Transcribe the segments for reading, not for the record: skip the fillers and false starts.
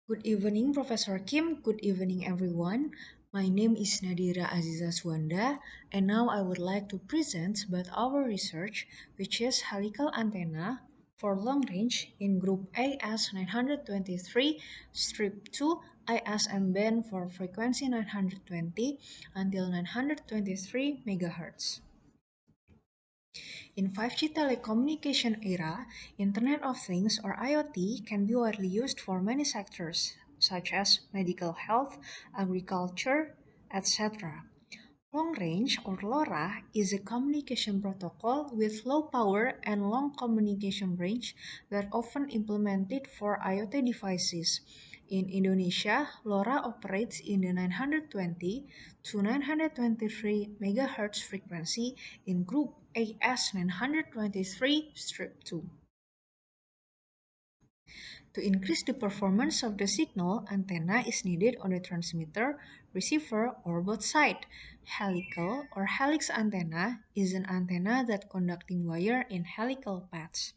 Good evening, Professor Kim. Good evening, everyone. My name is Nadhira Azizah Suwanda, and now I would like to present about our research, which is helical antenna for long range in group AS923, strip 2, ISM band for frequency 920 until 923 MHz. In 5G telecommunication era, Internet of Things or IoT can be widely used for many sectors, such as medical health, agriculture, etc. Long range or LoRa is a communication protocol with low power and long communication range that often implemented for IoT devices. In Indonesia, LoRa operates in the 920 to 923 MHz frequency in group AS923 strip 2. To increase the performance of the signal, antenna is needed on the transmitter, receiver, or both sides. Helical or helix antenna is an antenna that conducting wire in helical paths.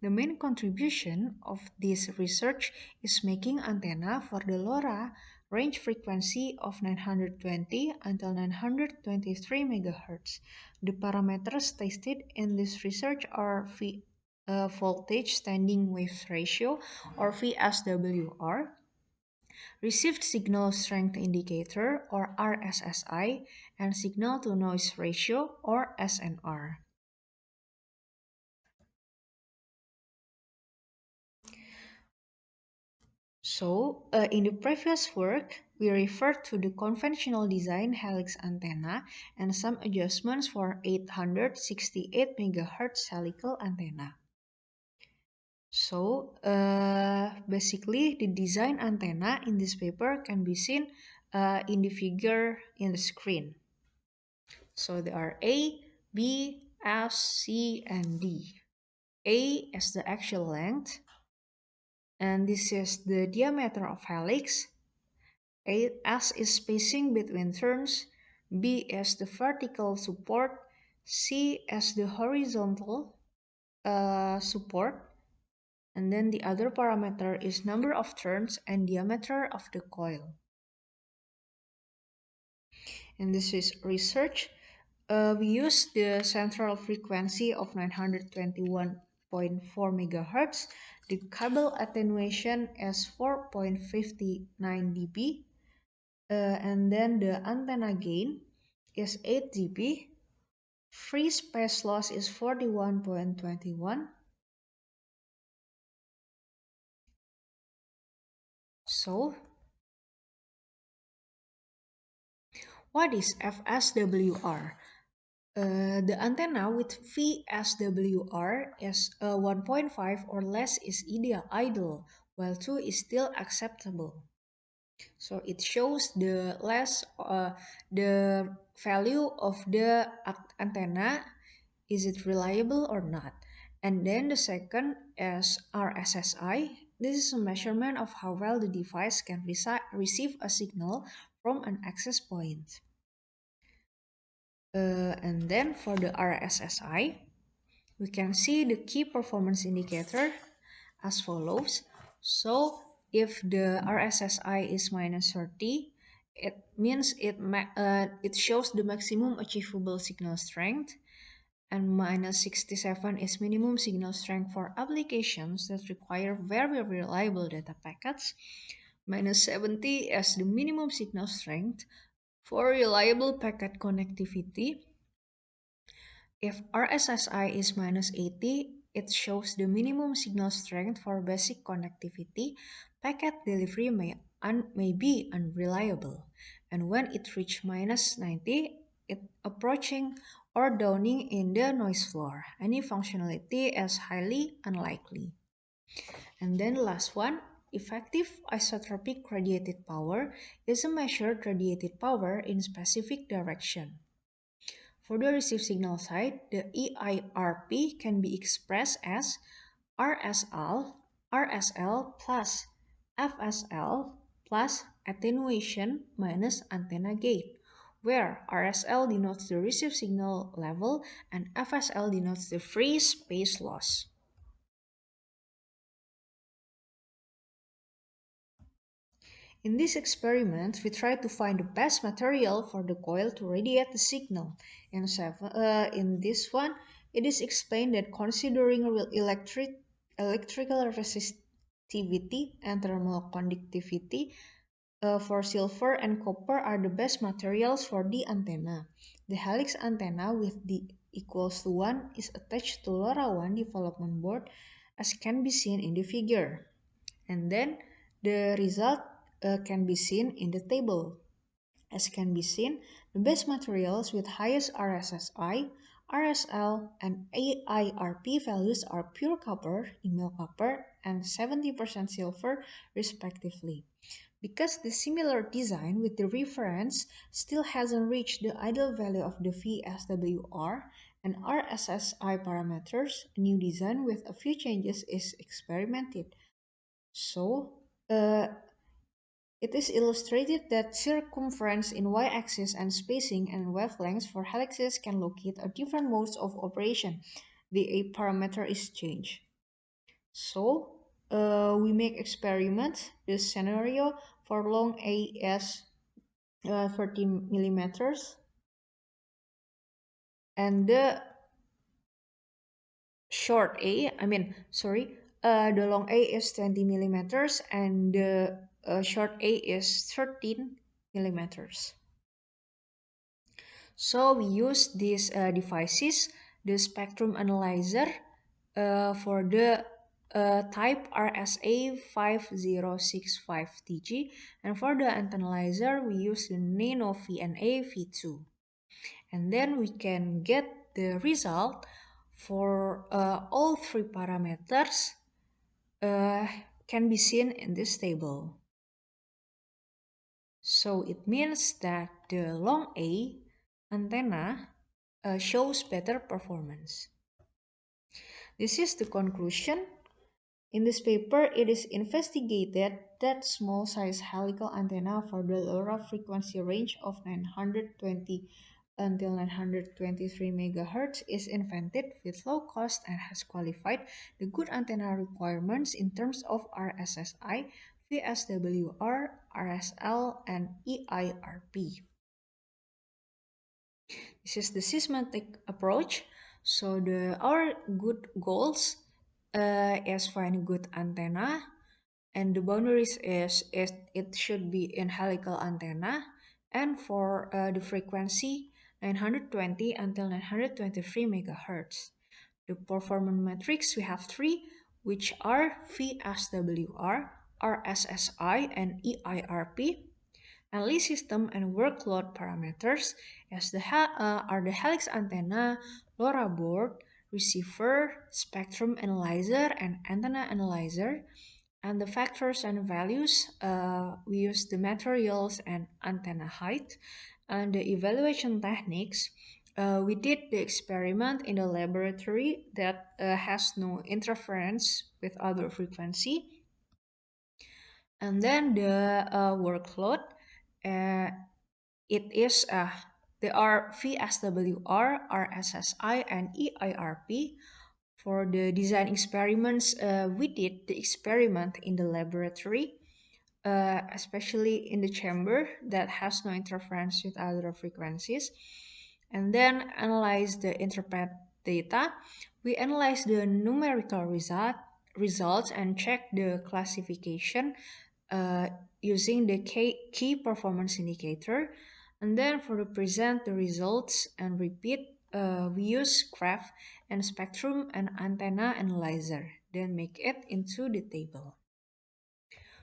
The main contribution of this research is making antenna for the LoRa range frequency of 920 until 923 MHz. The parameters tested in this research are voltage standing wave ratio or VSWR, received signal strength indicator or RSSI, and signal to noise ratio or SNR. In the previous work, we referred to the conventional design helix antenna and some adjustments for 868 MHz helical antenna. Basically, the design antenna in this paper can be seen in the figure in the screen. So there are A, B, S, C, and D. A is the actual length, and this is the diameter of helix. S is spacing between turns, B is the vertical support, C is the horizontal support, and then the other parameter is number of turns and diameter of the coil. And this is research. We use the central frequency of 921.4 MHz. The cable attenuation is 4.59 dB. And then the antenna gain is 8 dB. Free space loss is 41.21. So, what is FSWR? The antenna with VSWR is 1.5 or less is ideal, while 2 is still acceptable. So it shows the value of the antenna, is it reliable or not. And then the second is RSSI. This is a measurement of how well the device can receive a signal from an access point. And then for the RSSI, we can see the key performance indicator as follows. So if the RSSI is minus 30, it means it shows the maximum achievable signal strength, and minus 67 is minimum signal strength for applications that require very reliable data packets. Minus 70 is the minimum signal strength for reliable packet connectivity. If RSSI is minus 80, it shows the minimum signal strength for basic connectivity. Packet delivery may be unreliable. And when it reaches minus 90, it approaching or downing in the noise floor. Any functionality is highly unlikely. And then the last one, effective isotropic radiated power is a measured radiated power in specific direction. For the receive signal side, the EIRP can be expressed as RSL plus FSL plus attenuation minus antenna gain, where RSL denotes the receive signal level and FSL denotes the free space loss. In this experiment, we try to find the best material for the coil to radiate the signal. In this one, it is explained that considering electrical resistivity and thermal conductivity, for silver and copper are the best materials for the antenna. The helix antenna with D equals to 1 is attached to LoRaWAN development board as can be seen in the figure. And then the result can be seen in the table. As can be seen, the best materials with highest RSSI, RSL, and AIRP values are pure copper, email copper, and 70% silver respectively. Because the similar design with the reference still hasn't reached the ideal value of the VSWR and RSSI parameters, a new design with a few changes is experimented. So, it is illustrated that circumference in y-axis and spacing and wavelengths for helices can locate a different modes of operation. The A parameter is changed. So, we make experiments. The scenario for long A is 30 millimeters, and the short A, the long A is 20 millimeters, and the short A is 13 millimeters. So we use these devices, the spectrum analyzer for the type RSA 5065TG, and for the antennalizer we use the Nano VNA V2. And then we can get the result for all three parameters can be seen in this table. So it means that the long A antenna shows better performance. This is the conclusion. In this paper, it is investigated that small size helical antenna for the LoRa frequency range of 920 until 923 MHz is invented with low cost and has qualified the good antenna requirements in terms of RSSI, VSWR, RSL, and EIRP. This is the systematic approach. So our good goals is find good antenna, and the boundaries is it should be in helical antenna, and for the frequency 920 until 923 megahertz. The performance metrics we have three, which are VSWR, RSSI, and EIRP. And lead system and workload parameters are the helix antenna, LoRa board, receiver, spectrum analyzer, and antenna analyzer. And the factors and values, we use the materials and antenna height. And the evaluation techniques, we did the experiment in the laboratory that has no interference with other frequency. And then the workload, uh, it is there are VSWR, RSSI, and EIRP. For the design experiments, we did the experiment in the laboratory, especially in the chamber that has no interference with other frequencies, and then analyze the interpret data. We analyze the numerical results and check the classification using the key performance indicator. And then for the present the results and repeat, we use graph and spectrum and antenna analyzer, then make it into the table.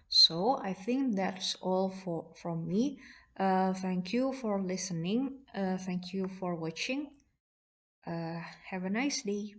So I think that's all from me. Thank you for listening. Thank you for watching. Have a nice day.